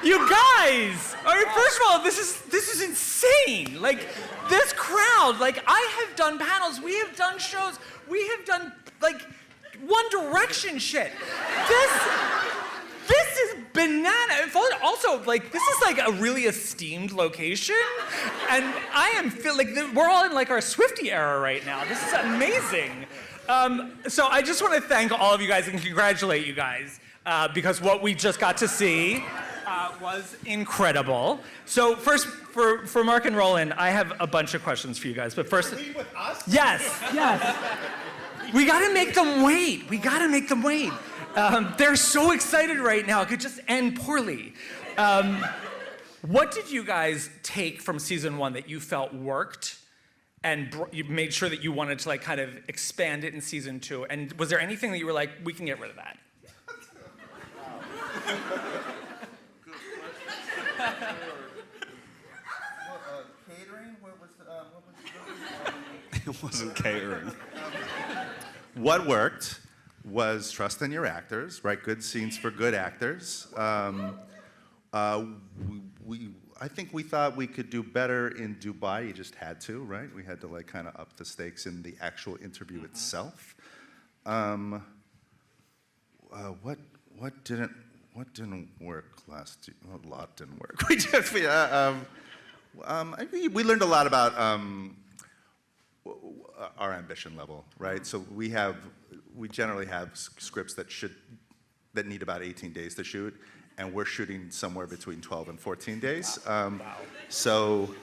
You guys! All right, first of all, this is insane. Like, this crowd, like, I have done panels, we have done shows, we have done, like, One Direction shit. This is banana. Also, like, this is like a really esteemed location, and I am like we're all in like our Swiftie era right now. This is amazing. So I just want to thank all of you guys and congratulate you guys because what we just got to see was incredible. So first, for Mark and Roland, I have a bunch of questions for you guys. But first, lead with us? yes. We gotta make them wait. They're so excited right now. It could just end poorly. What did you guys take from season 1 that you felt worked and you made sure that you wanted to like kind of expand it in season 2? And was there anything that you were like, we can get rid of that? Catering? What was It wasn't catering. What worked was trust in your actors, right? Good scenes for good actors. I think we thought we could do better in Dubai. You just had to, right? We had to like kind of up the stakes in the actual interview itself. What didn't work last year? Well, a lot didn't work. We learned a lot about our ambition level, right? So we generally have scripts that need about 18 days to shoot, and we're shooting somewhere between 12 and 14 days. Wow. So,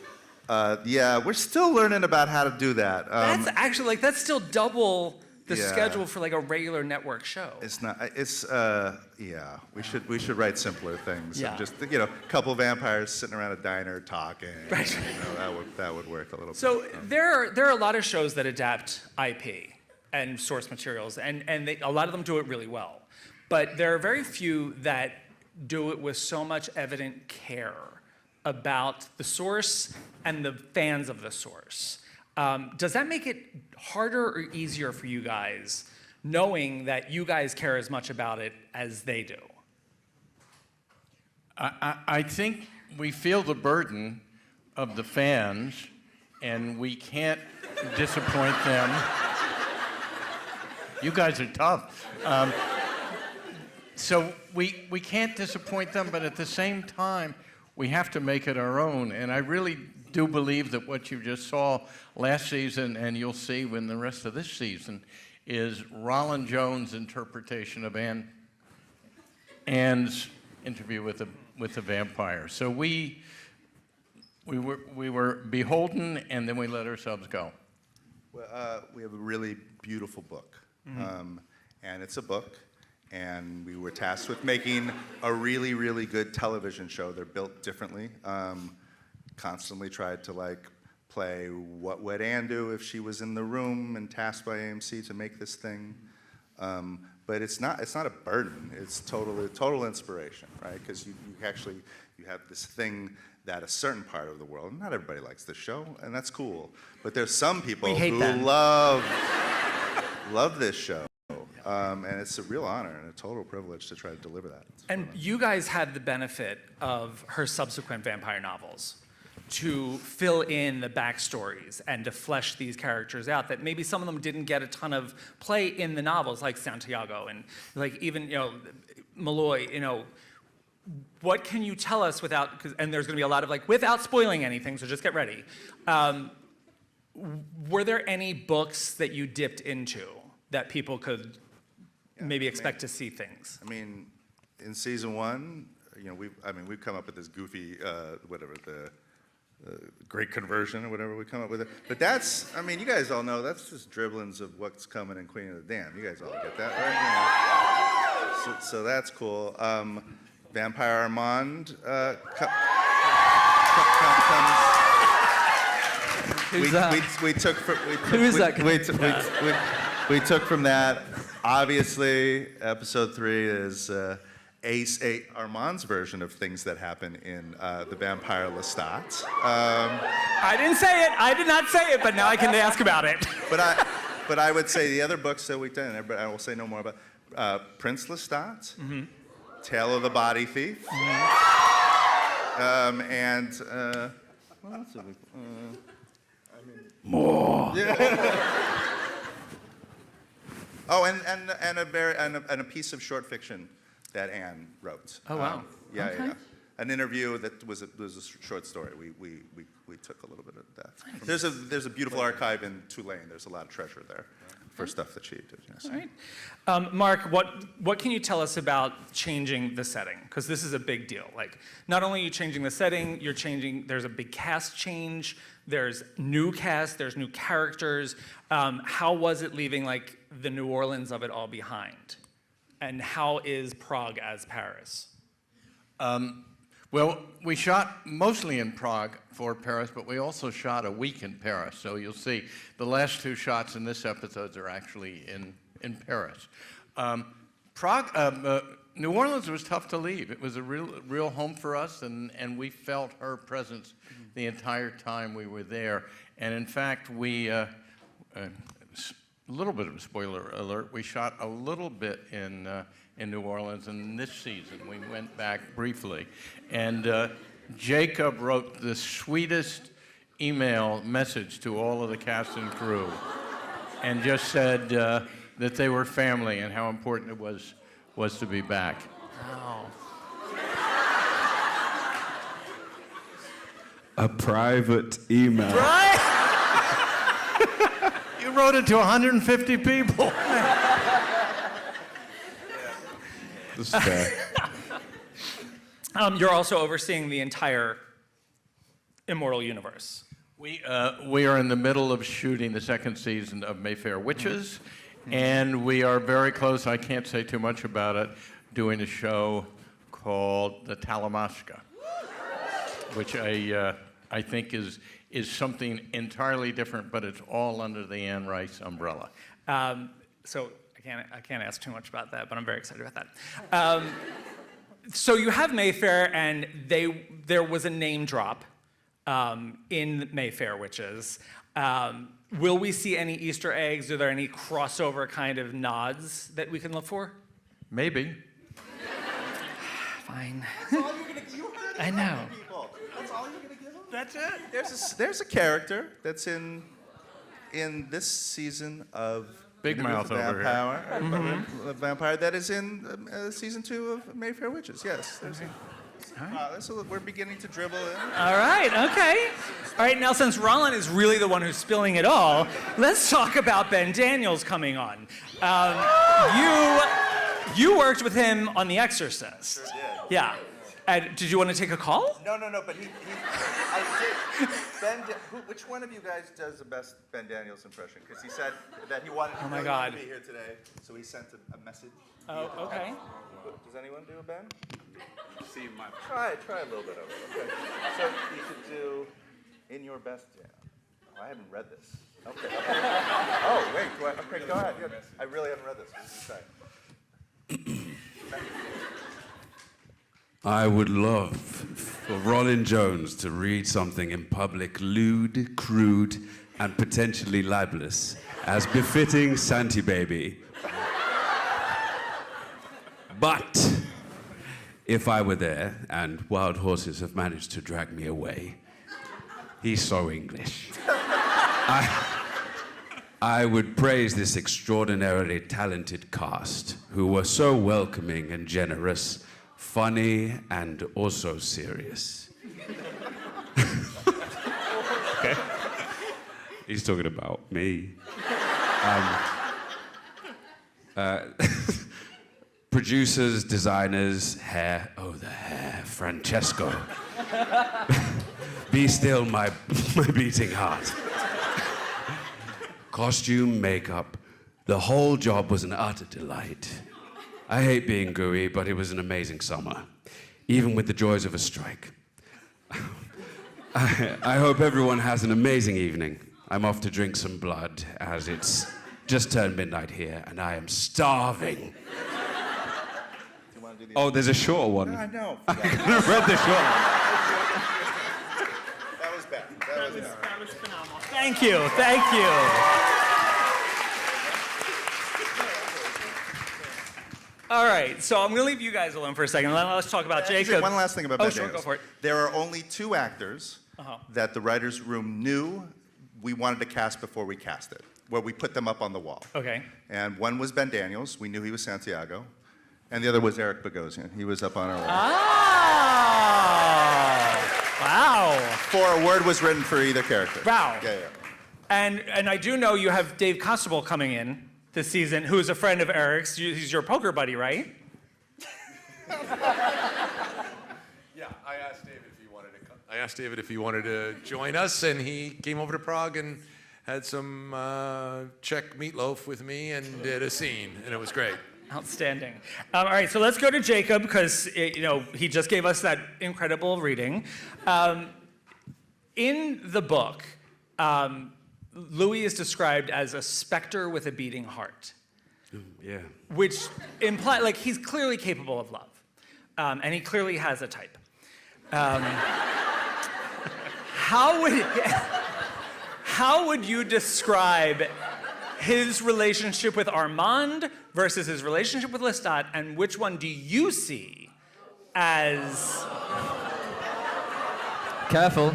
yeah, we're still learning about how to do that. That's actually like that's still double the Yeah. schedule for like a regular network show. It's not. It's yeah. We should write simpler things. Yeah. Just a couple vampires sitting around a diner talking. Right. That would work a little. So bit. there are a lot of shows that adapt IP and source materials, and a lot of them do it really well. But there are very few that do it with so much evident care about the source and the fans of the source. Does that make it harder or easier for you guys, knowing that you guys care as much about it as they do? I think we feel the burden of the fans, and we can't disappoint them. You guys are tough. So we can't disappoint them, but at the same time, we have to make it our own. And I really do believe that what you just saw last season, and you'll see in the rest of this season, is Roland Jones' interpretation of Anne's interview with the vampire. So we were beholden, and then we let ourselves go. Well, we have a really beautiful book, and it's a book. And we were tasked with making a really, really good television show. They're built differently. Constantly tried to like play what would Anne do if she was in the room and tasked by AMC to make this thing. But it's not a burden. It's total inspiration, right? Because you have this thing that a certain part of the world, not everybody likes this show, and that's cool. But there's some people who love this show. And it's a real honor and a total privilege to try to deliver that. And you guys had the benefit of her subsequent vampire novels to fill in the backstories and to flesh these characters out that maybe some of them didn't get a ton of play in the novels, like Santiago and like even, Malloy, what can you tell us without, and there's gonna be a lot of like, without spoiling anything, so just get ready. Were there any books that you dipped into that people could maybe expect to see things? I mean, in season 1, we've come up with this goofy, the Great Conversion or whatever we come up with it. But that's, you guys all know that's just dribblings of what's coming in Queen of the Damned. You guys all get that, right? So that's cool. Vampire Armand comes. We took from that. Obviously, episode 3 is Armand's version of things that happen in the Vampire Lestat. I didn't say it. I did not say it, but now I can ask about it. But I would say the other books that we've done, but I will say no more about Prince Lestat, Tale of the Body Thief. And what else have we? More. Oh, and a piece of short fiction that Anne wrote. Oh, wow. Yeah, Okay. yeah. An interview that was a short story. We took a little bit of that. Nice. There's a beautiful archive in Tulane. There's a lot of treasure there for stuff that she did. Yes. All right. Mark, what can you tell us about changing the setting? Because this is a big deal. Like, not only are you changing the setting, there's a big cast change, there's new cast, there's new characters. How was it leaving, like, the New Orleans of it all behind? And how is Prague as Paris? Well, we shot mostly in Prague for Paris, but we also shot a week in Paris. So you'll see the last 2 shots in this episode are actually in Paris. New Orleans was tough to leave. It was a real home for us, and we felt her presence the entire time we were there. And in fact, a little bit of a spoiler alert, we shot a little bit in New Orleans, and this season we went back briefly. And Jacob wrote the sweetest email message to all of the cast and crew and just said that they were family and how important it was to be back. Wow. A private email. Right? You wrote it to 150 people. That's fair. You're also overseeing the entire Immortal universe. We are in the middle of shooting the 2nd season of Mayfair Witches, and we are very close, I can't say too much about it, doing a show called The Talamasca, which I think is something entirely different, but it's all under the Anne Rice umbrella. So I can't ask too much about that, but I'm very excited about that. So you have Mayfair, and there was a name drop in Mayfair Witches. Will we see any Easter eggs? Are there any crossover kind of nods that we can look for? Maybe. Fine. That's all you're gonna. You heard it I know. from people. That's all you're gonna give them. That's it. There's a character that's in this season of Big Mouth over here. Vampire that is in season 2 of Mayfair Witches. Yes. We're beginning to dribble in. All right, okay. All right, now since Rollin is really the one who's spilling it all, let's talk about Ben Daniels coming on. You worked with him on The Exorcist. Sure did. Yeah. Did you want to take a call? No, but I did. Which one of you guys does the best Ben Daniels impression? Because he said that he wanted Oh my really God. wanted to be here today, so he sent a message. Oh, okay. Does anyone do a Ben? See my. Try a little bit of it. Okay. So you could do in your best. Yeah. Oh, I haven't read this. Okay. Oh wait. Okay, go ahead. Yeah, I really haven't read this. What did you say? I would love for Rollin Jones to read something in public lewd, crude, and potentially libelous, as befitting Santy Baby. But if I were there, and wild horses have managed to drag me away, he's so English. I would praise this extraordinarily talented cast, who were so welcoming and generous, funny, and also serious. Okay. He's talking about me. Producers, designers, hair. Oh, the hair. Francesco. Be still, my beating heart. Costume, makeup. The whole job was an utter delight. I hate being gooey, but it was an amazing summer, even with the joys of a strike. I hope everyone has an amazing evening. I'm off to drink some blood, as it's just turned midnight here, and I am starving. Oh, there's a shorter one. I know. I could have read the short one. That was bad. That was phenomenal. Thank you. All right, so I'm gonna leave you guys alone for a second. Let's talk about Actually, Jacob. one last thing about Oh, Ben sure, Daniels. go for it. There are only 2 actors that the writers' room knew we wanted to cast before we cast it, where we put them up on the wall. Okay. And one was Ben Daniels. We knew he was Santiago. And the other was Eric Bogosian. He was up on our wall. Oh, wow. Before a word was written for either character. Wow. Yeah. And I do know you have Dave Constable coming in this season, who's a friend of Eric's. He's your poker buddy, right? Yeah, I asked David if he wanted to come. I asked David if he wanted to join us, and he came over to Prague and had some Czech meatloaf with me and did a scene, and it was great. Outstanding. All right, so let's go to Jacob because he just gave us that incredible reading. In the book, Louis is described as a specter with a beating heart, Yeah. which implies like he's clearly capable of love, and he clearly has a type. How would you describe his relationship with Armand versus his relationship with Lestat, and which one do you see as... Careful.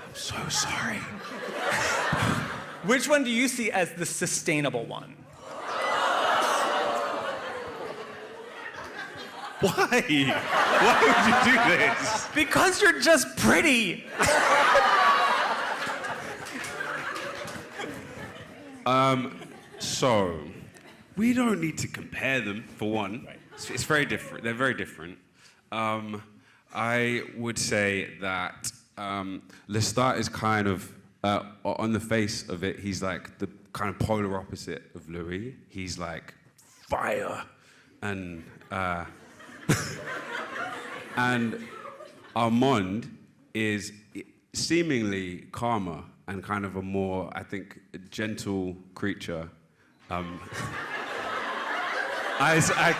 I'm so sorry. Which one do you see as the sustainable one? Why? Why would you do this? Because you're just pretty. So, we don't need to compare them, for one. It's very different. They're very different. I would say that Lestat is kind of, on the face of it, he's like the kind of polar opposite of Louis. He's like fire and and Armand is seemingly calmer and kind of a more, I think, gentle creature. I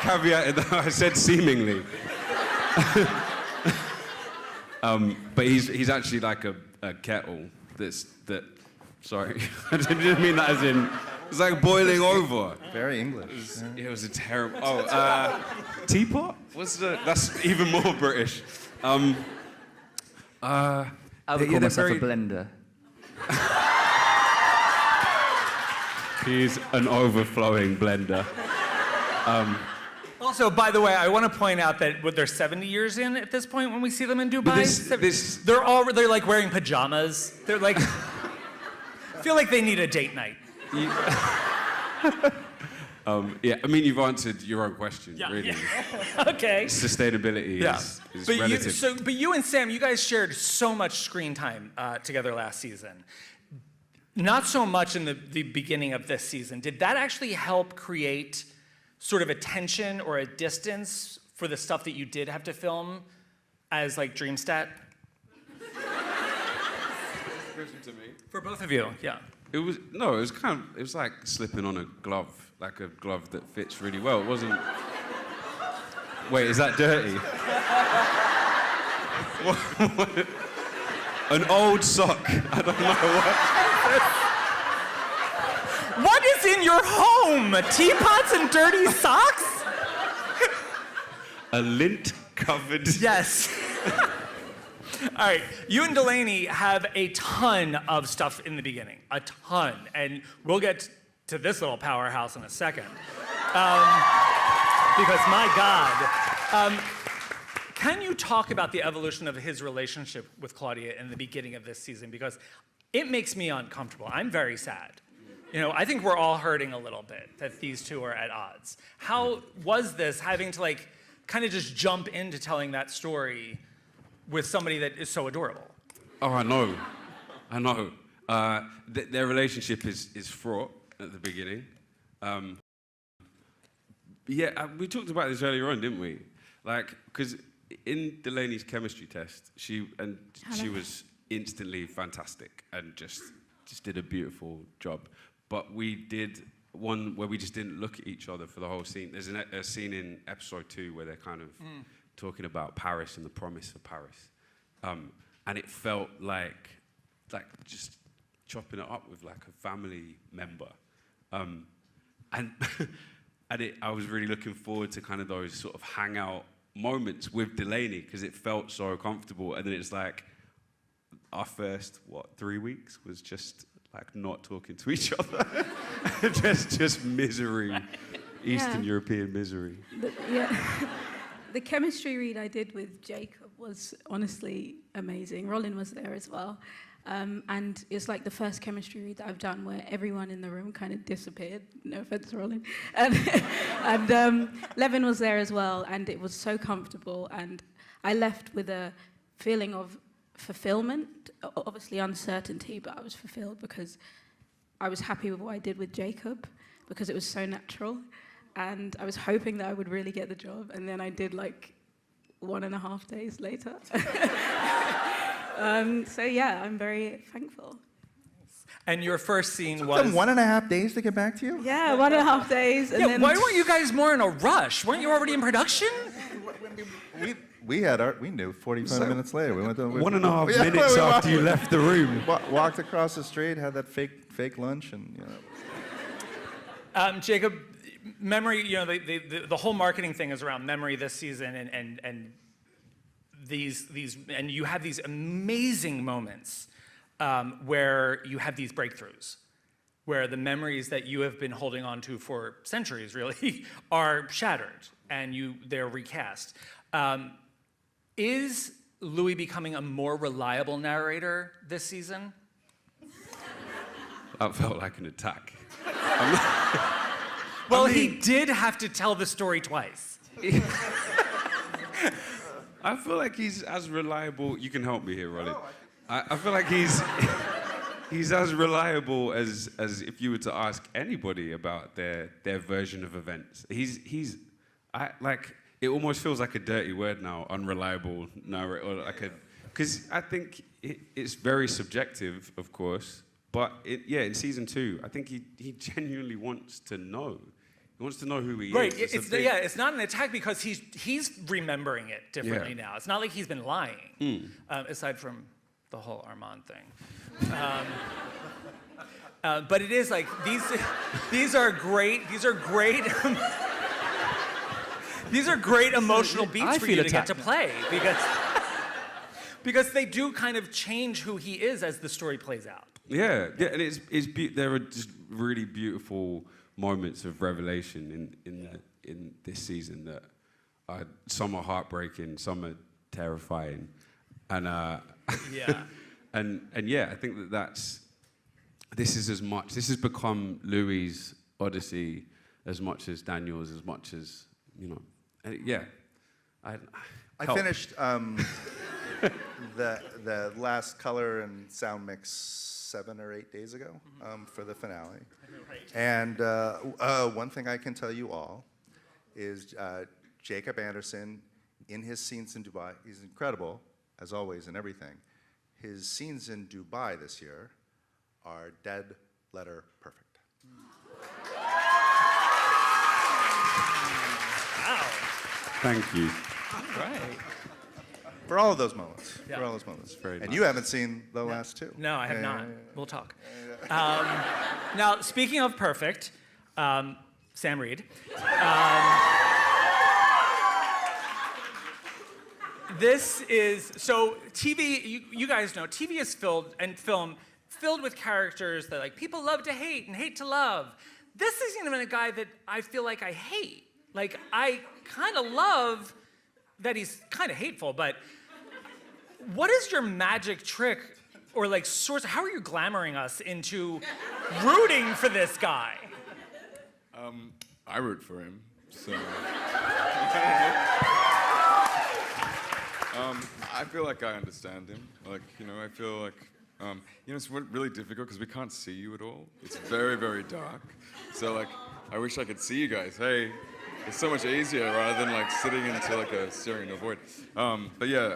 caveated that, I said seemingly. But he's actually like a kettle sorry, I didn't mean that as in, it's like boiling over. Very English. It was a terrible, teapot? That's even more British. I would call myself very- a blender. He's an overflowing blender. Also, by the way, I want to point out that they're 70 years in at this point when we see them in Dubai. They're like wearing pajamas. They're like, I feel like they need a date night. Yeah, I mean, you've answered your own question, really. Yeah. Okay. Sustainability is relative. But you and Sam, you guys shared so much screen time together last season. Not so much in the beginning of this season. Did that actually help create sort of a tension or a distance for the stuff that you did have to film as like Dreamstat? To me. For both of you, yeah. It was like slipping on a glove, like a glove that fits really well. It wasn't. Wait, is that dirty? What? An old sock. I don't know what. What is in your home? Teapots and dirty socks? A lint-covered. Yes. All right, you and Delaney have a ton of stuff in the beginning, a ton, and we'll get to this little powerhouse in a second. Because my God. Can you talk about the evolution of his relationship with Claudia in the beginning of this season? Because it makes me uncomfortable. I'm very sad. I think we're all hurting a little bit that these two are at odds. How was this having to like kind of just jump into telling that story with somebody that is so adorable? Oh, I know. Their relationship is fraught at the beginning. We talked about this earlier on, didn't we? Like, because in Delaney's chemistry test, she was instantly fantastic and just did a beautiful job. But we did one where we just didn't look at each other for the whole scene. There's a scene in episode 2 where they're kind of talking about Paris and the promise of Paris. And it felt like just chopping it up with like a family member. and I was really looking forward to kind of those sort of hangout moments with Delaney because it felt so comfortable. And then it's like our first 3 weeks was just like not talking to each other, just misery, Eastern European misery. The chemistry read I did with Jacob was honestly amazing. Rolin was there as well. And it's like the first chemistry read that I've done where everyone in the room kind of disappeared. No offense, Rolin. And Levin was there as well, and it was so comfortable. And I left with a feeling of fulfillment, obviously uncertainty, but I was fulfilled because I was happy with what I did with Jacob because it was so natural. And I was hoping that I would really get the job, and then I did like 1.5 days later. So yeah, I'm very thankful. And your first scene Took was... them 1.5 days to get back to you? Yeah, 1.5 days. And then why weren't you guys more in a rush? Weren't you already in production? We knew 45 minutes later. We went to 1.5 Yeah, minutes we after you left the room. walked across the street, had that fake lunch, and Jacob, memory, the whole marketing thing is around memory this season, and and you have these amazing moments where you have these breakthroughs, where the memories that you have been holding on to for centuries really are shattered and they're recast. Is Louis becoming a more reliable narrator this season? That felt like an attack. Well, he did have to tell the story twice. I feel like he's as reliable. You can help me here, Rolly. I feel like he's as reliable as if you were to ask anybody about their version of events. It almost feels like a dirty word now, unreliable narrator, because I think it's very subjective, of course. But in season 2, I think he genuinely wants to know. He wants to know who he Right. is. It's not an attack because he's remembering it differently now. It's not like he's been lying, aside from the whole Armand thing. But it is like these are great these are great emotional beats for you to get to play because they do kind of change who he is as the story plays out. Yeah, and there are just really beautiful moments of revelation in this season that some are heartbreaking, some are terrifying, and I think this has become Louis' Odyssey as much as Daniel's, as much as I finished the last color and sound mix 7 or 8 days ago for the finale. And one thing I can tell you all is Jacob Anderson, in his scenes in Dubai, he's incredible, as always, in everything. His scenes in Dubai this year are dead letter perfect. Wow. Thank you. Right. For all of those moments. Yeah. For all those moments. Very and nice. you haven't seen the last 2. No, I have not. We'll talk. Now, speaking of perfect, Sam Reed. This is, so TV, you guys know, TV is filled with characters that like people love to hate and hate to love. This isn't even a guy that I feel like I hate. Like, I kind of love that he's kind of hateful, but what is your magic trick or like source? How are you glamoring us into rooting for this guy? I root for him, so. I feel like I understand him. Like, I feel like, it's really difficult because we can't see you at all. It's very, very dark. So, like, I wish I could see you guys. Hey, it's so much easier rather than, like, sitting into, like, staring into a void. But yeah,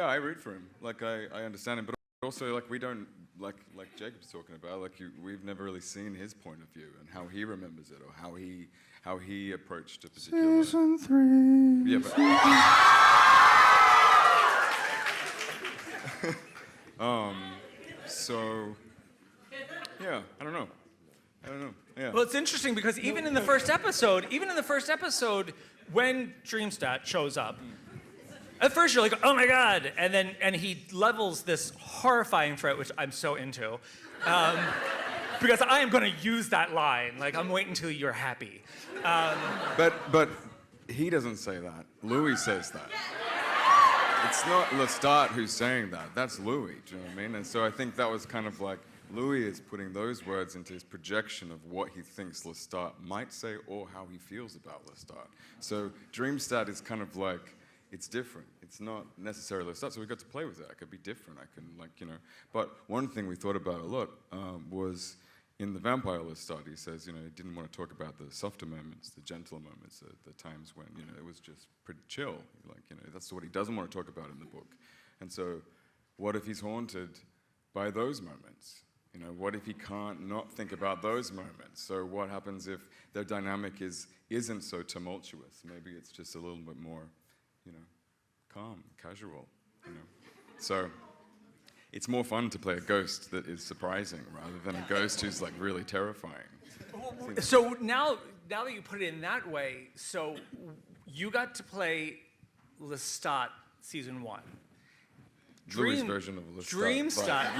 I root for him. Like, I understand him. But also, like, we don't, like Jacob's talking about, like, we've never really seen his point of view and how he remembers it or how he approached a particular... Season 3. Yeah, but... So, yeah, I don't know. Yeah. Well, it's interesting because even in the first episode, when Dreamstat shows up, at first you're like, oh my God, and he levels this horrifying threat, which I'm so into, because I am going to use that line. Like, I'm waiting until you're happy. But he doesn't say that. Louis says that. It's not Lestat who's saying that. That's Louis, do you know what I mean? And so I think that was kind of like, Louis is putting those words into his projection of what he thinks Lestat might say or how he feels about Lestat. So Dreamstat is kind of like, it's different. It's not necessarily Lestat, so we got to play with it. It could be different. I can, like, you know. But one thing we thought about a lot was in the Vampire Lestat, he says, you know, he didn't want to talk about the softer moments, the gentler moments, the times when, you know, it was just pretty chill. Like, you know, that's what he doesn't want to talk about in the book. And so what if he's haunted by those moments? You know, what if he can't not think about those moments? So what happens if their dynamic isn't so tumultuous? Maybe it's just a little bit more, you know, calm, casual, you know. So it's more fun to play a ghost that is surprising rather than a ghost who's like really terrifying. So now that you put it in that way, so you got to play Lestat season 1. Louis' version of Lestat. Dreamstat.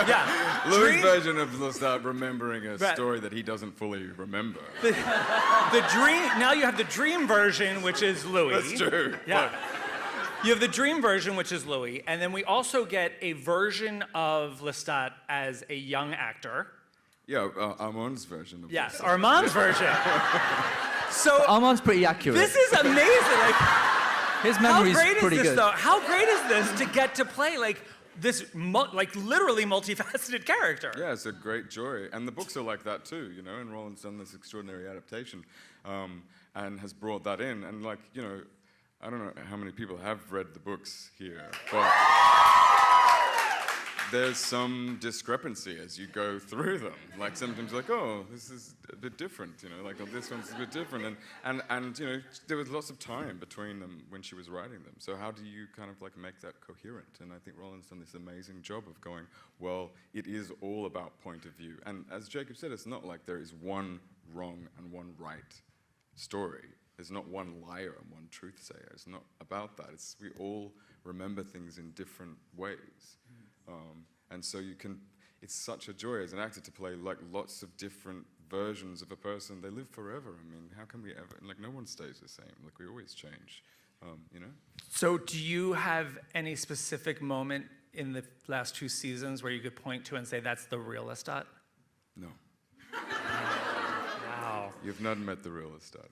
Yeah. Louis' version of Lestat remembering a story that he doesn't fully remember. The dream. Now you have the dream version, which is Louis. That's true. Yeah. You have the dream version, which is Louis, and then we also get a version of Lestat as a young actor. Yeah, Armand's version of Yes, Lestat. Armand's version. So Armand's pretty accurate. this is amazing. Like, His how memory's great pretty is this, good. though? How great is this to get to play like this, like literally multifaceted character? Yeah, it's a great joy. And the books are like that too, you know, and Roland's done this extraordinary adaptation and has brought that in. And like, you know, I don't know how many people have read the books here, but there's some discrepancy as you go through them. Like sometimes like, oh, this is a bit different, you know, like oh, this one's a bit different. And you know, there was lots of time between them when she was writing them. So how do you kind of like make that coherent? And I think Roland's done this amazing job of going, well, it is all about point of view. And as Jacob said, it's not like there is one wrong and one right story. There's not one liar and one truth-sayer. It's not about that. It's we all remember things in different ways. And so you can, it's such a joy as an actor to play like lots of different versions of a person. They live forever. I mean, how can we ever, like no one stays the same. Like we always change, you know? So do you have any specific moment in the last 2 seasons where you could point to and say that's the real Lestat? No. Wow. You've not met the real Lestat.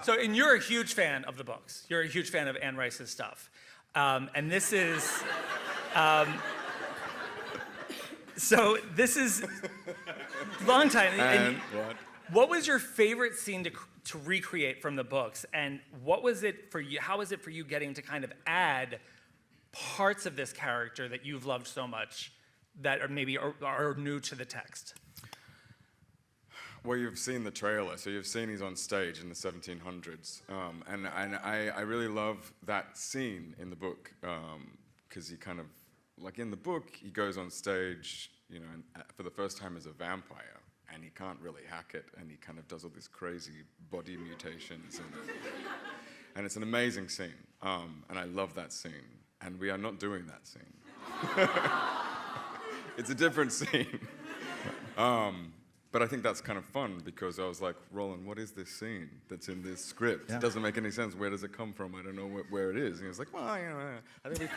So, and you're a huge fan of the books. You're a huge fan of Anne Rice's stuff. And this is, so this is long time. And what? What was your favorite scene to recreate from the books? And what was it for you? How was it for you getting to kind of add parts of this character that you've loved so much that are maybe are new to the text? Well, you've seen the trailer, so you've seen he's on stage in the 1700s, and I really love that scene in the book because he kind of, like in the book, he goes on stage, you know, for the first time as a vampire, and he can't really hack it, and he kind of does all these crazy body mutations, and it's an amazing scene, and I love that scene, and we are not doing that scene. It's a different scene. But I think that's kind of fun because I was like, Roland, what is this scene that's in this script? It doesn't make any sense. Where does it come from? I don't know where it is. And he was like, well, you know, I think we...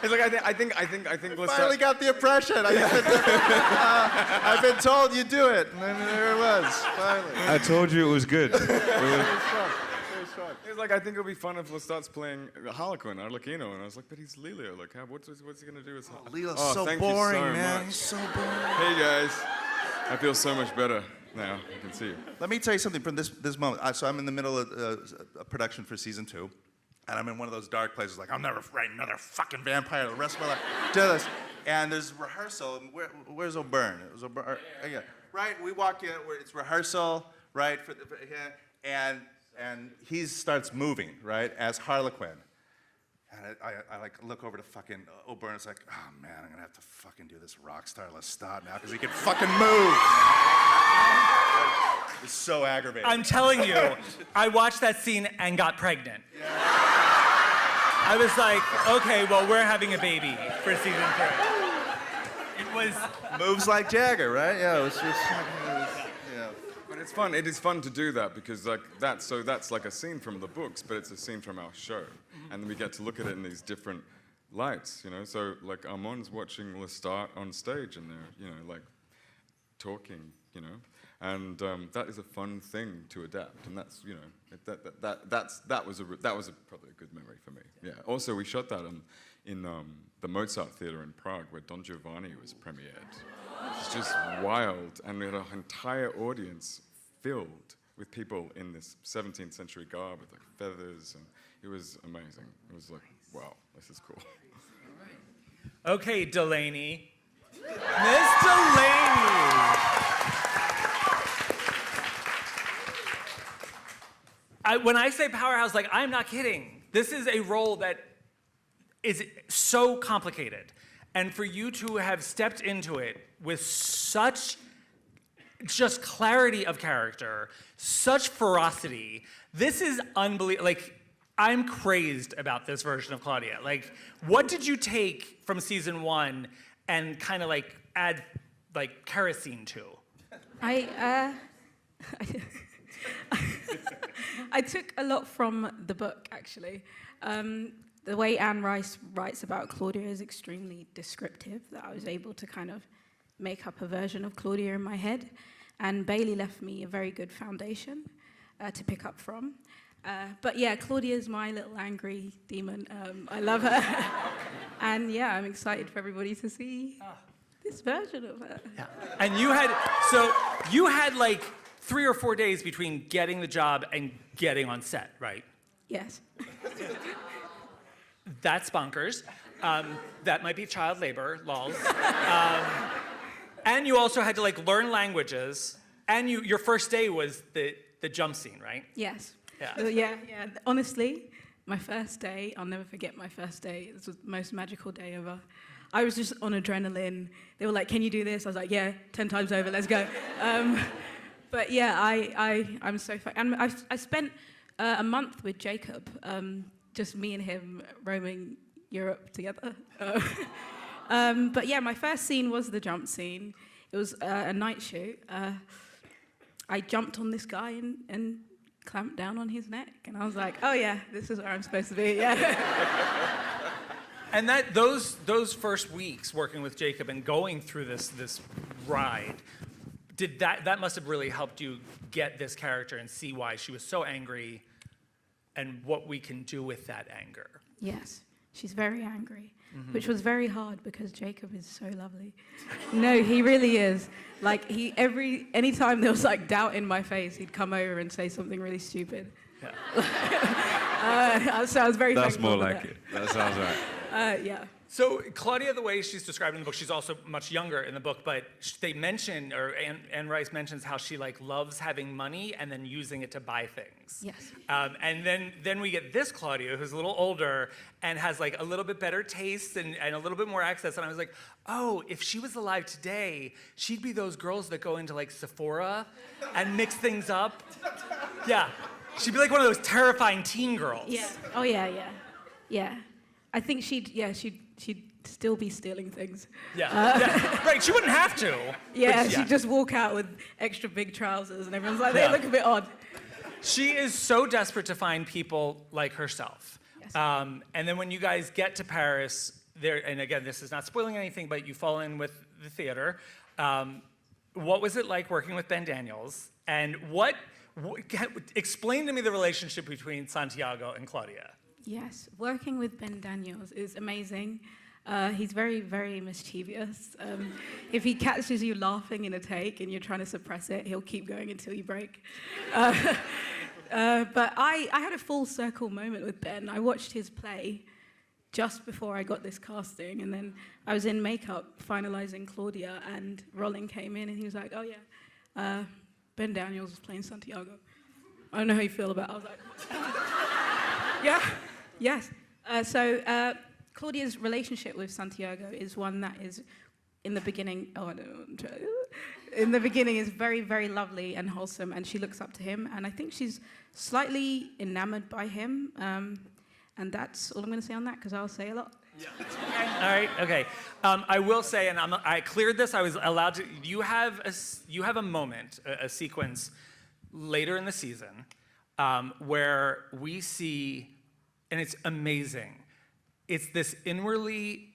It's like, I think let's Finally got the impression. I've been told you do it. And then there it was, finally. I told you it was good. It was like, I think it'll be fun if Lestat's playing Harlequin, Arlecchino, and I was like, but he's Lelio. Like, what's he gonna do? Leo's oh, so thank boring, you so man. much. He's so boring. Hey guys, I feel so much better now. I can see you. Let me tell you something from this moment. So I'm in the middle of a production for season 2, and I'm in one of those dark places. Like, I'll never write another fucking vampire the rest of my life. Do this, and there's rehearsal. And where's O'Byrne? It was O'Byrne. Yeah, right. We walk in. It's rehearsal, right? And he starts moving, right, as Harlequin. And I like look over to fucking O'Byrne. It's like, oh man, I'm gonna have to fucking do this rock star Lestat now because he can fucking move. It's so aggravating. I'm telling you, I watched that scene and got pregnant. I was like, okay, well, we're having a baby for season 3. It was moves like Jagger, right? Yeah, it was just. Yeah. But it's fun. It is fun to do that because like that's like a scene from the books, but it's a scene from our show, and then we get to look at it in these different lights, you know. So like Armand's watching Lestat on stage, and they're, you know, like talking, you know, and that is a fun thing to adapt, and that's, you know, that was probably a good memory for me. Yeah. Also, we shot that in the Mozart Theatre in Prague, where Don Giovanni was premiered. It's just wild, and we had an entire audience filled with people in this 17th century garb with like feathers, and it was amazing. It was like, wow, this is cool. okay, Delaney. Miss Delaney. When I say powerhouse, like, I'm not kidding. This is a role that is so complicated. And for you to have stepped into it with such just clarity of character, such ferocity, this is unbelievable. Like, I'm crazed about this version of Claudia. Like, what did you take from season 1 and kind of like add like kerosene to? I took a lot from the book, actually. The way Anne Rice writes about Claudia is extremely descriptive, that I was able to kind of make up a version of Claudia in my head. And Bailey left me a very good foundation to pick up from. But yeah, Claudia's my little angry demon. I love her. And yeah, I'm excited for everybody to see this version of her. Yeah. And you had like 3 or 4 days between getting the job and getting on set, right? Yes. That's bonkers. That might be child labor, lols. And you also had to like learn languages, and your first day was the jump scene, right? Yes. Yeah. Yeah. Honestly, my first day, I'll never forget my first day. This was the most magical day ever. I was just on adrenaline. They were like, "Can you do this?" I was like, "Yeah, 10 times over, let's go." But yeah, I'm so fun. And I spent a month with Jacob, just me and him roaming Europe together. But yeah, my first scene was the jump scene. It was a night shoot. I jumped on this guy and clamped down on his neck, and I was like, oh yeah, this is where I'm supposed to be, yeah. And those first weeks working with Jacob and going through this ride, that must have really helped you get this character and see why she was so angry and what we can do with that anger. Yes, she's very angry, which was very hard because Jacob is so lovely. No, he really is. Like, anytime there was like doubt in my face, he'd come over and say something really stupid. Yeah. So I was very That's thankful more for like that. it. That sounds right. Yeah. So Claudia, the way she's described in the book, she's also much younger in the book, but they mention, or Anne Rice mentions how she like loves having money and then using it to buy things. Yes. And then we get this Claudia, who's a little older and has like a little bit better taste and a little bit more access. And I was like, oh, if she was alive today, she'd be those girls that go into like Sephora and mix things up. Yeah. She'd be like one of those terrifying teen girls. Yeah. Oh yeah. I think she'd still be stealing things. Yeah. Right. She wouldn't have to. Yeah, but she'd just walk out with extra big trousers, and everyone's like, they look a bit odd. She is so desperate to find people like herself. Yes. And then when you guys get to Paris, and again, this is not spoiling anything, but you fall in with the theater. What was it like working with Ben Daniels? And explain to me the relationship between Santiago and Claudia. Yes, working with Ben Daniels is amazing. He's very, very mischievous. If he catches you laughing in a take and you're trying to suppress it, he'll keep going until you break. But I had a full circle moment with Ben. I watched his play just before I got this casting, and then I was in makeup finalizing Claudia, and Rolling came in and he was like, oh yeah, Ben Daniels is playing Santiago. I don't know how you feel about it. I was like, yeah, yes. Claudia's relationship with Santiago is one that is, in the beginning, in the beginning is very, very lovely and wholesome, and she looks up to him, and I think she's slightly enamored by him, and that's all I'm going to say on that, because I'll say a lot. Yeah. All right. Okay. I will say, and I cleared this. I was allowed to. You have a moment, a sequence later in the season, where we see, and it's amazing. It's this inwardly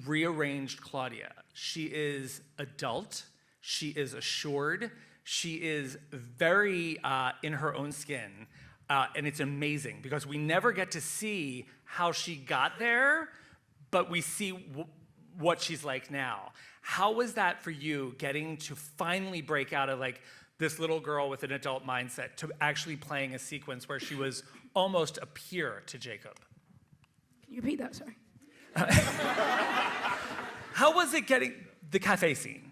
rearranged Claudia. She is adult. She is assured. She is very in her own skin. And it's amazing because we never get to see how she got there, but we see what she's like now. How was that for you, getting to finally break out of like this little girl with an adult mindset to actually playing a sequence where she was almost a peer to Jacob? Can you repeat that? Sorry. How was it getting the cafe scene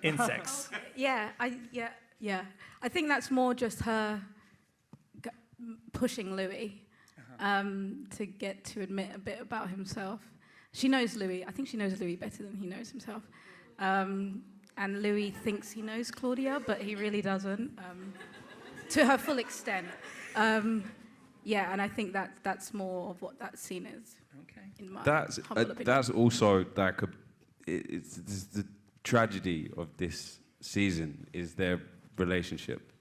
in 6? Yeah. I think that's more just her pushing Louis to get to admit a bit about himself. She knows Louis. I think she knows Louis better than he knows himself. And Louis thinks he knows Claudia, but he really doesn't, to her full extent. Yeah, and I think that's more of what that scene is. Okay. In my humble opinion. That's also like it's the tragedy of this season is their relationship.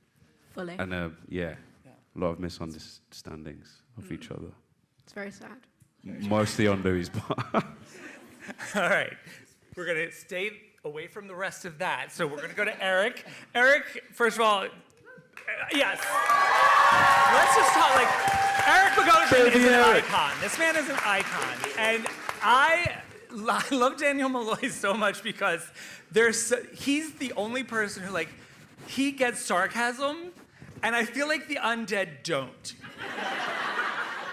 Fully. And a lot of misunderstandings of each other. It's very sad. Mostly on Louis' part. All right. We're going to stay away from the rest of that. So we're going to go to Eric. Eric, first of all, yes. Let's just talk, like, Eric Bogosian is an icon. This man is an icon. And I love Daniel Malloy so much because he's the only person who, like, he gets sarcasm, and I feel like the undead don't.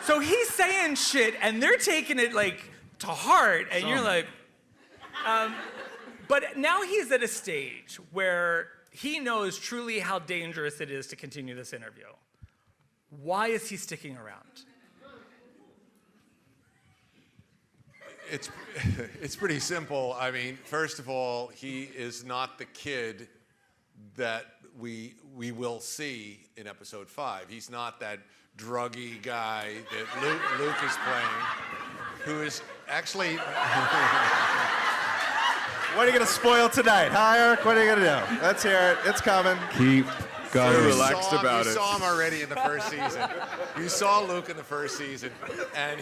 So he's saying shit, and they're taking it, like, to heart, and you're like, but now he's at a stage where he knows truly how dangerous it is to continue this interview. Why is he sticking around? It's pretty simple. I mean, first of all, he is not the kid that we will see in episode 5. He's not that druggy guy that Luke is playing, who is actually... What are you going to spoil tonight? Hi, Eric. What are you going to do? Let's hear it. It's coming. Keep going. So relaxed about You it. saw him already in the first season. You saw Luke in the first season, and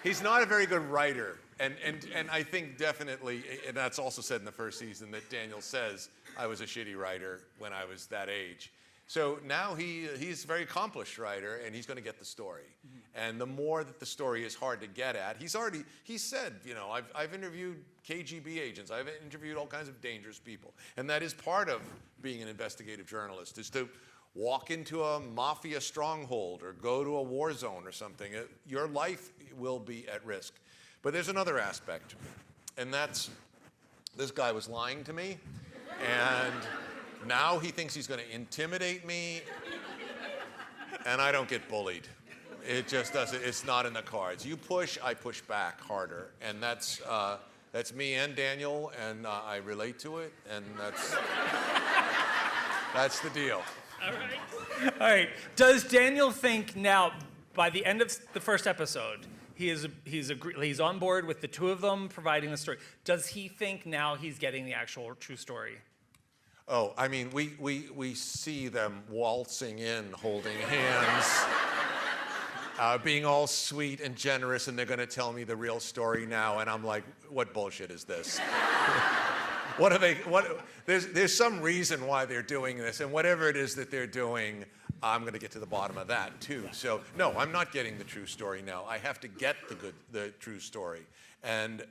he's not a very good writer. And I think definitely, and that's also said in the first season, that Daniel says, I was a shitty writer when I was that age. So now he's a very accomplished writer, and he's going to get the story. And the more that the story is hard to get at, he said, you know, I've interviewed KGB agents, I've interviewed all kinds of dangerous people. And that is part of being an investigative journalist, is to walk into a mafia stronghold or go to a war zone or something. Your life will be at risk. But there's another aspect, and that's this guy was lying to me, and now he thinks he's going to intimidate me, and I don't get bullied. It just doesn't, it's not in the cards. You push, I push back harder, and that's me and Daniel, and I relate to it, and that's the deal. All right. Does Daniel think now, by the end of the first episode, he's on board with the two of them providing the story? Does he think now he's getting the actual true story? Oh, I mean, we see them waltzing in, holding hands, being all sweet and generous, and they're going to tell me the real story now, and I'm like, what bullshit is this? There's some reason why they're doing this, and whatever it is that they're doing, I'm going to get to the bottom of that too. So no, I'm not getting the true story now. I have to get the true story. And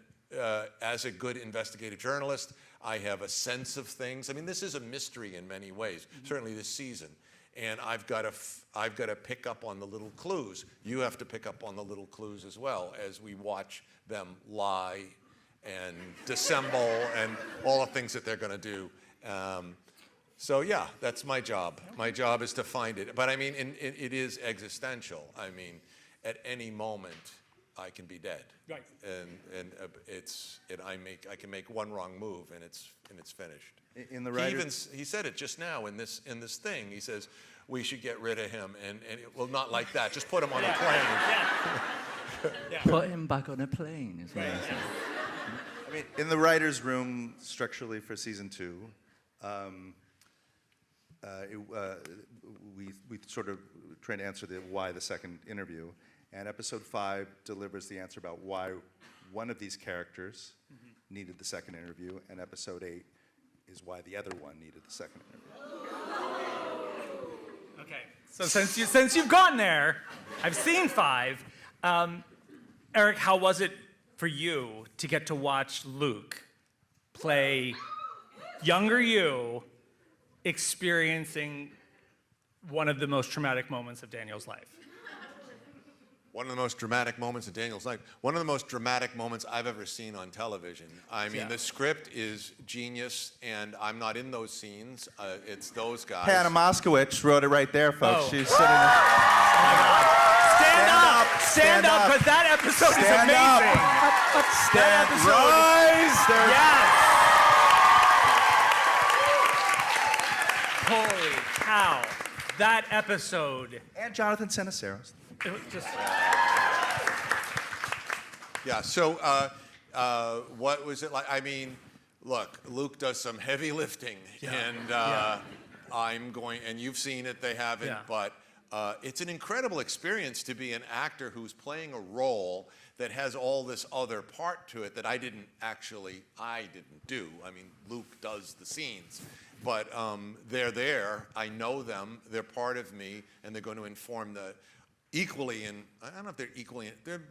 as a good investigative journalist, I have a sense of things. I mean, this is a mystery in many ways, certainly this season. And I've got to pick up on the little clues. You have to pick up on the little clues as well as we watch them lie and dissemble and all the things that they're going to do. So yeah, that's my job. My job is to find it. But I mean, it is existential. I mean, at any moment, I can be dead. Right. And I can make one wrong move and it's finished. In the writers, He said it just now in this thing. He says we should get rid of him well, not like that. Just put him on a plane. Put him back on a plane is what I said. I mean, in the writers' room, structurally for season 2, we sort of trying to answer why the second interview, and episode 5 delivers the answer about why one of these characters needed the second interview, and episode 8 is why the other one needed the second interview. Okay, so since you've gotten there, I've seen 5. Eric, how was it for you to get to watch Luke play younger you experiencing one of the most traumatic moments of Daniel's life? One of the most dramatic moments in Daniel's life. One of the most dramatic moments I've ever seen on television. I mean, the script is genius, and I'm not in those scenes. It's those guys. Hannah Moskowitz wrote it right there, folks. Oh. She's sitting there. Stand up, because that episode is Stand amazing. Stand, rise. Yes. Holy cow. That episode. And Jonathan Seniceros. It was just... Yeah, so what was it like? I mean, look, Luke does some heavy lifting, and I'm going, and you've seen it, they haven't, but it's an incredible experience to be an actor who's playing a role that has all this other part to it that I didn't do. I mean, Luke does the scenes. But they're there, I know them, they're part of me, and they're going to inform the equally, and I don't know if they're equally, they're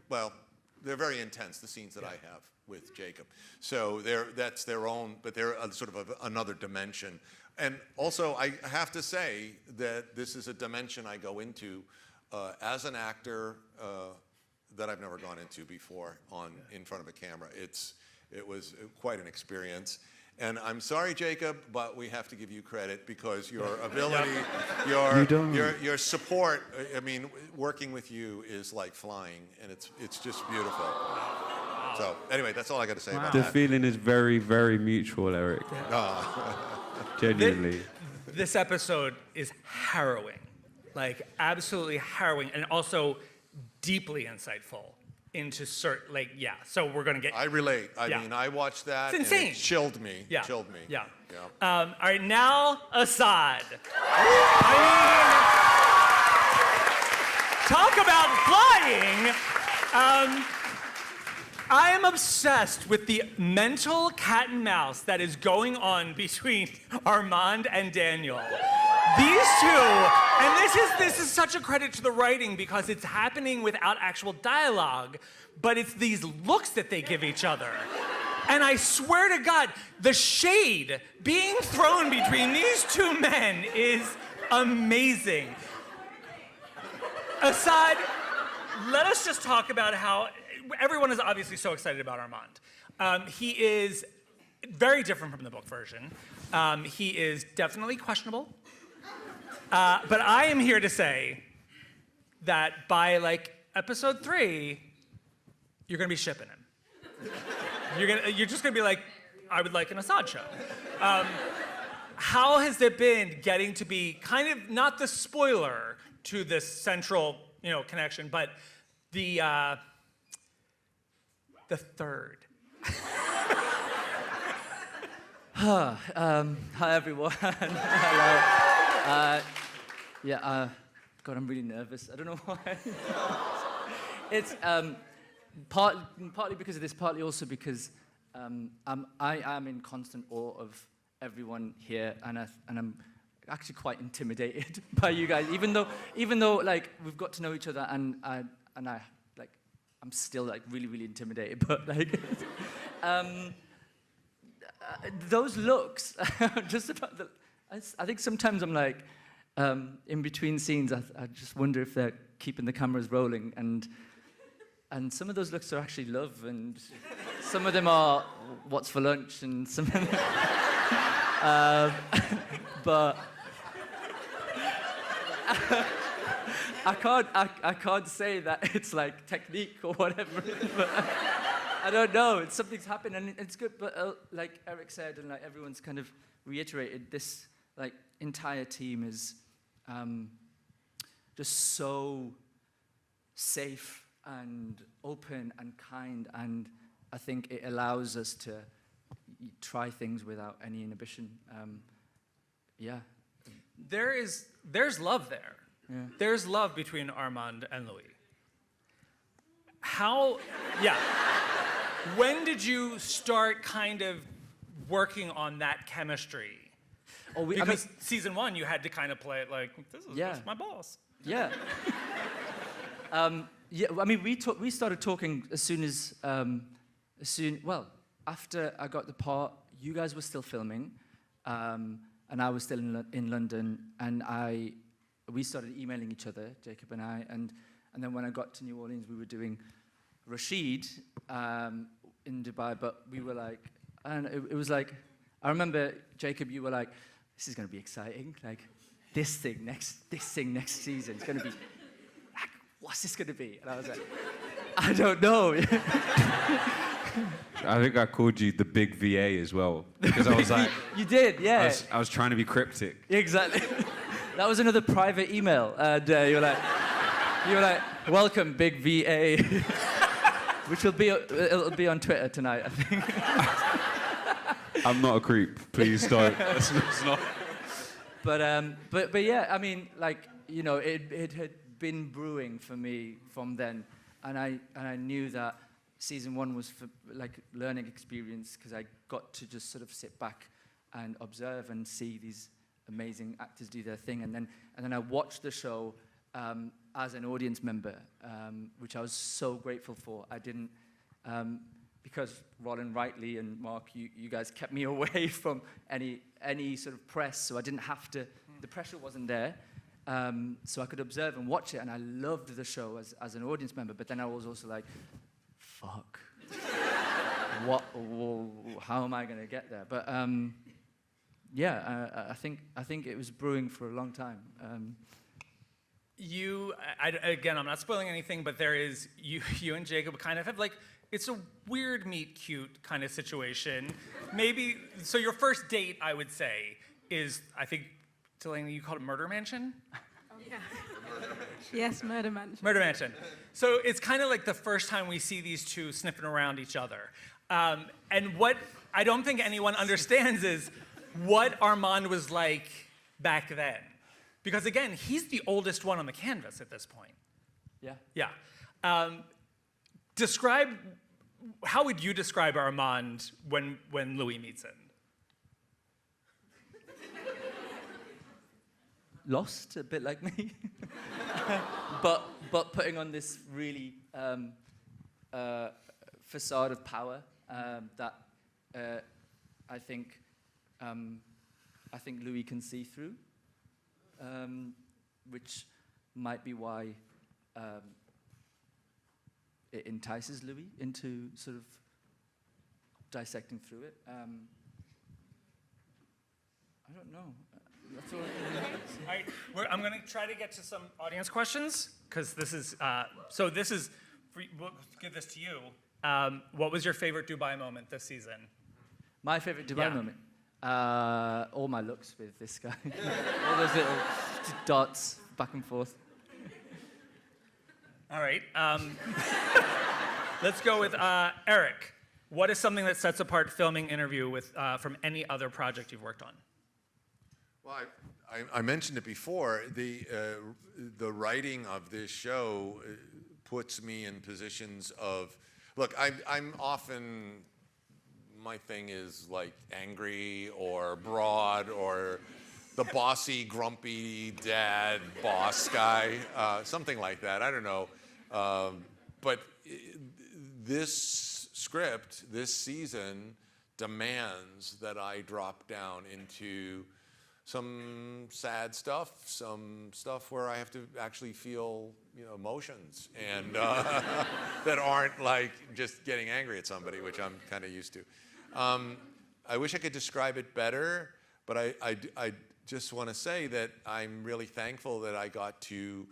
very intense, the scenes that I have with Jacob. So that's their own, but they're sort of another dimension. And also, I have to say that this is a dimension I go into as an actor that I've never gone into before in front of a camera. It was quite an experience. And I'm sorry, Jacob, but we have to give you credit because your ability, your support, I mean, working with you is like flying, and it's just beautiful. Wow. So anyway, that's all I got to say about The that. feeling is very, very mutual, Eric. Genuinely. This episode is harrowing, like absolutely harrowing, and also deeply insightful into certain, so we're gonna get... I relate. I mean, I watched that, it's insane. And it chilled me. Yeah. Chilled me. Yeah. Yeah. All right, now, Assad. Talk about flying. I am obsessed with the mental cat and mouse that is going on between Armand and Daniel. These two, and this is such a credit to the writing because it's happening without actual dialogue, but it's these looks that they give each other. And I swear to God, the shade being thrown between these two men is amazing. Assad, let us just talk about how everyone is obviously so excited about Armand. He is very different from the book version. He is definitely questionable. But I am here to say that by episode 3, you're gonna be shipping him. You're just gonna be like, I would like an Assad show. How has it been getting to be kind of not the spoiler to this central, connection, but the third? Hi everyone. Hello. God, I'm really nervous. I don't know why. It's partly because of this, partly also because I am in constant awe of everyone here, and I'm actually quite intimidated by you guys. Even though we've got to know each other, and I'm still really, really intimidated. But those looks, just about the. I think sometimes I'm in between scenes, I just wonder if they're keeping the cameras rolling, and some of those looks are actually love, and some of them are what's for lunch, and some of them, but I can't say that it's like technique or whatever. But I don't know. Something's happened, and it's good. But like Eric said, and like everyone's kind of reiterated, this like entire team is just so safe and open and kind, and I think it allows us to try things without any inhibition. Yeah. There's love there. Yeah. There's love between Armand and Louis. When did you start kind of working on that chemistry? Because season 1, you had to kind of play it like, this is my boss. Yeah. Yeah, I mean, we started talking as soon as, after I got the part, you guys were still filming, and I was still in London, and we started emailing each other, Jacob and I, and then when I got to New Orleans, we were doing Rashid in Dubai, but we were like, and it was like, I remember, Jacob, you were like, this is going to be exciting, like, this thing next season is going to be, like, what's this going to be? And I was like, I don't know. I think I called you the big VA as well, because I was like... You did, yeah. I was trying to be cryptic. Exactly. That was another private email, and you were like, welcome, big VA, which it'll be on Twitter tonight, I think. I'm not a creep. Please don't. It's not. But yeah, I mean, like, you know, it had been brewing for me from then, and I knew that season 1 was for like learning experience, because I got to just sort of sit back and observe and see these amazing actors do their thing, and then I watched the show as an audience member, which I was so grateful for. I didn't, because Roland rightly and Mark, you guys kept me away from any sort of press, so I didn't have to. The pressure wasn't there, so I could observe and watch it, and I loved the show as an audience member. But then I was also like, fuck, how am I going to get there? But yeah, I think it was brewing for a long time. Again, I'm not spoiling anything, but there is, you and Jacob kind of have like, it's a weird meet cute kind of situation. Maybe, so your first date, I would say, is, I think, Delaney, you called it Murder Mansion? Oh, yeah. Yes, Murder Mansion. Murder Mansion. So it's kind of like the first time we see these two sniffing around each other. And what I don't think anyone understands is what Armand was like back then. Because again, he's the oldest one on the canvas at this point. Yeah. Yeah. How would you describe Armand when Louis meets him? Lost, a bit like me. but putting on this really facade of power that I think Louis can see through, which might be why it entices Louis into sort of dissecting through it. I don't know. That's all I can All right, I'm going to try to get to some audience questions, because this is, we'll give this to you. What was your favorite Dubai moment this season? My favorite Dubai moment? All my looks with this guy. All those little dots back and forth. All right. Let's go with Eric. What is something that sets apart filming Interview from any other project you've worked on? Well, I mentioned it before. The writing of this show puts me in positions of, look, I'm often, my thing is like angry or broad or the bossy, grumpy dad boss guy, something like that. I don't know. But this script, this season, demands that I drop down into some sad stuff, some stuff where I have to actually feel, emotions, and that aren't like just getting angry at somebody, which I'm kind of used to. I wish I could describe it better, but I just want to say that I'm really thankful that I got to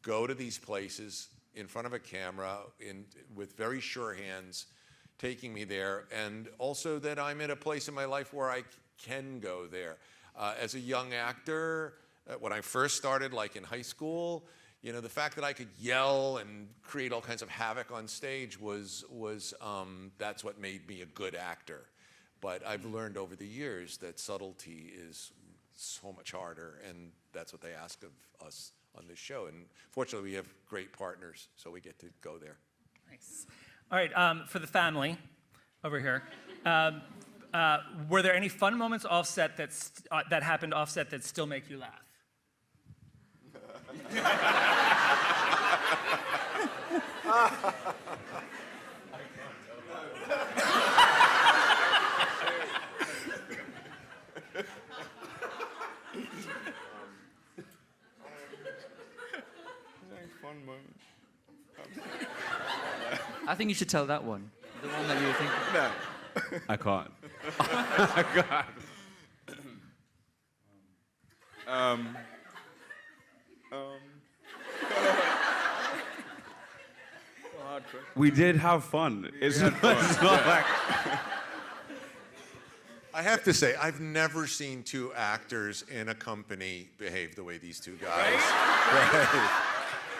go to these places in front of a camera with very sure hands taking me there, and also that I'm at a place in my life where I can go there. As a young actor, when I first started, like in high school, you know, the fact that I could yell and create all kinds of havoc on stage was that's what made me a good actor. But I've learned over the years that subtlety is so much harder, and that's what they ask of us on this show. And fortunately, we have great partners, so we get to go there. Nice. All right, for the family over here, were there any fun moments offset that happened offset that still make you laugh? Fun moment. I think you should tell that one. The one that you were thinking. No. I can't. I can't. Hard question. We did have fun. It's not like... I have to say, I've never seen two actors in a company behave the way these two guys. Right?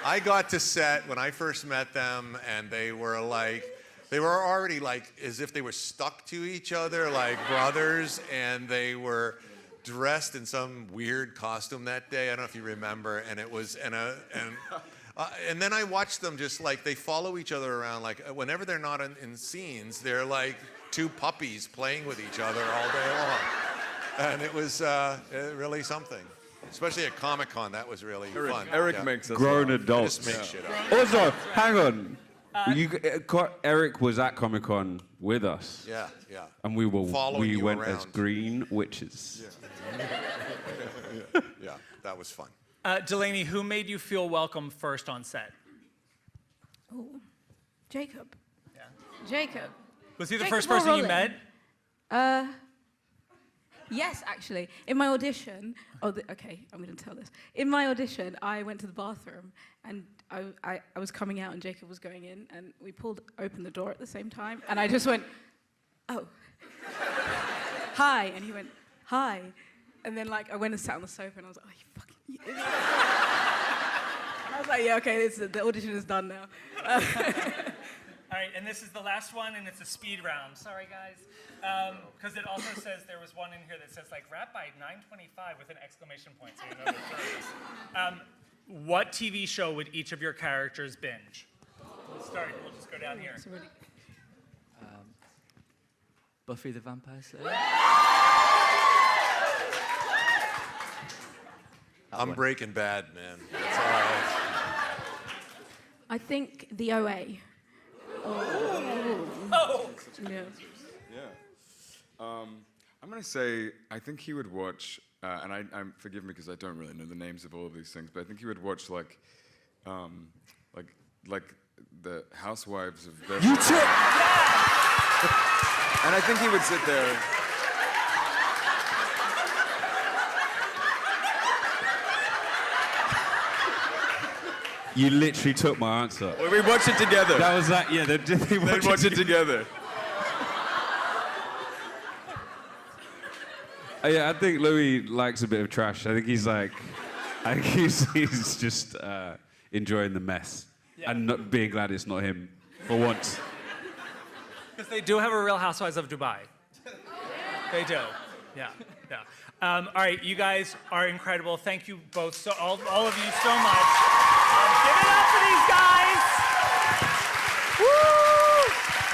I got to set when I first met them, and they were already like as if they were stuck to each other, like brothers, and they were dressed in some weird costume that day. I don't know if you remember, and it was and then I watched them just like they follow each other around. Like whenever they're not in scenes, they're like two puppies playing with each other all day long, and it was really something. Especially at Comic-Con, that was really fun. Eric makes us Grown laugh. adults. Just make shit up. Also, hang on. Eric was at Comic-Con with us. Yeah, yeah. And we Following you went as around. green witches. Yeah, that was fun. Delaney, who made you feel welcome first on set? Oh, Jacob. Yeah. Jacob. Was he the Jacob first or person you Roland? met? Yes, actually. In my audition, okay, I'm going to tell this. In my audition, I went to the bathroom, and I was coming out, and Jacob was going in, and we pulled open the door at the same time, and I just went, oh, hi, and he went, hi, and then like I went and sat on the sofa, and I was like, oh, you fucking. I was like, yeah, okay, the audition is done now. All right, and this is the last one, and it's a speed round. Sorry, guys. Because it also says there was one in here that says, like, wrap by 9:25 with an exclamation point, so you know there's what TV show would each of your characters binge? We'll start. We'll just go down here. Buffy the Vampire Slayer. I'm Breaking Bad, man. That's all right. I think the OA. Oh! Yeah. I'm going to say, I think he would watch, and I'm forgive me because I don't really know the names of all of these things, but I think he would watch like the Housewives of Beverly Hills. You took... And I think he would sit there. You literally took my answer. Well, we watch it together. That was that, yeah. They'd watch it together. Yeah, I think Louis likes a bit of trash. I think he's he's just enjoying the mess and not being glad it's not him for once. Because they do have a Real Housewives of Dubai. They do. Yeah. All right, you guys are incredible. Thank you both, all of you so much. Give it up for these guys.